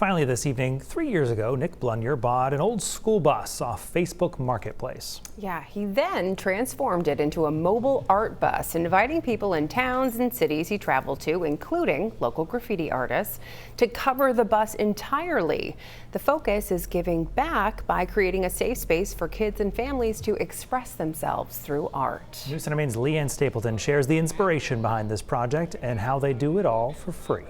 Finally this evening, 3 years ago, Nick Blunier bought an old school bus off Facebook Marketplace. Yeah, he then transformed it into a mobile art bus, inviting people in towns and cities he traveled to, including local graffiti artists, to cover the bus entirely. The focus is giving back by creating a safe space for kids and families to express themselves through art. News Center Maine's Leanne Stapleton shares the inspiration behind this project and how they do it all for free.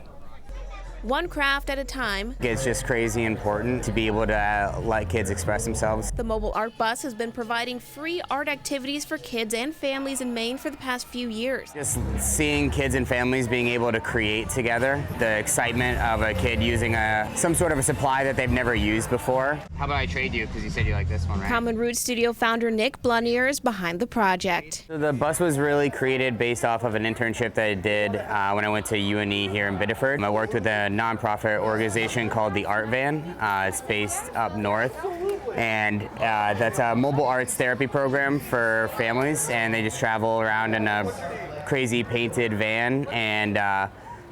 One craft at a time. It's just crazy important to be able to let kids express themselves. The mobile art bus has been providing free art activities for kids and families in Maine for the past few years. Just seeing kids and families being able to create together, the excitement of a kid using some sort of a supply that they've never used before. How about I trade you, because you said you like this one, right? Common Roots Studio founder Nick Blunier is behind the project. The bus was really created based off of an internship that I did when I went to UNE here in Biddeford. I worked with a nonprofit organization called the Art Van. It's based up north, and that's a mobile arts therapy program for families, and they just travel around in a crazy painted van and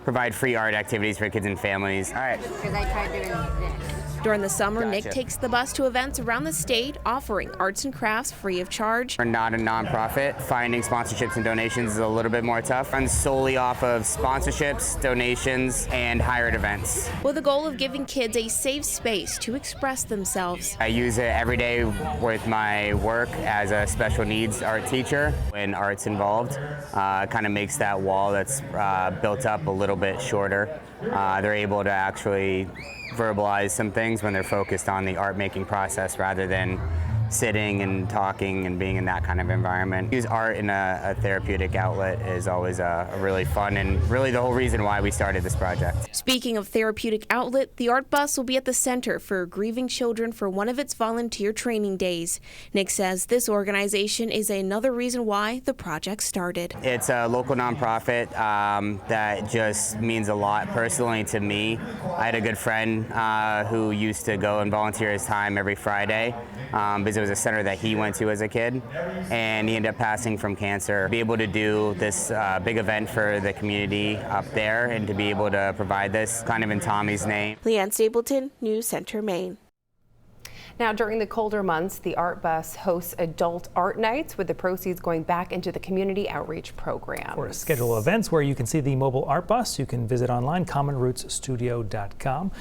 provide free art activities for kids and families. All right. Because I tried doing this. During the summer, Gotcha. Nick takes the bus to events around the state, offering arts and crafts free of charge. We're not a nonprofit. Finding sponsorships and donations is a little bit more tough. Runs solely off of sponsorships, donations, and hired events. With the goal of giving kids a safe space to express themselves. I use it every day with my work as a special needs art teacher. When art's involved, it kind of makes that wall that's built up a little bit shorter. They're able to actually verbalize some things when they're focused on the art making process rather than sitting and talking and being in that kind of environment. Use art in a therapeutic outlet is always a really fun and really the whole reason why we started this project. Speaking of therapeutic outlet, the art bus will be at the Center for Grieving Children for one of its volunteer training days. Nick says this organization is another reason why the project started. It's a local nonprofit that just means a lot personally to me. I had a good friend who used to go and volunteer his time every Friday because it was a center that he went to as a kid, and he ended up passing from cancer. Be able to do this big event for the community up there and to be able to provide this kind of in Tommy's name. Leanne Stapleton, News Center, Maine. Now, during the colder months, the art bus hosts adult art nights with the proceeds going back into the community outreach program. For a schedule of events where you can see the mobile art bus, you can visit online commonrootsstudio.com.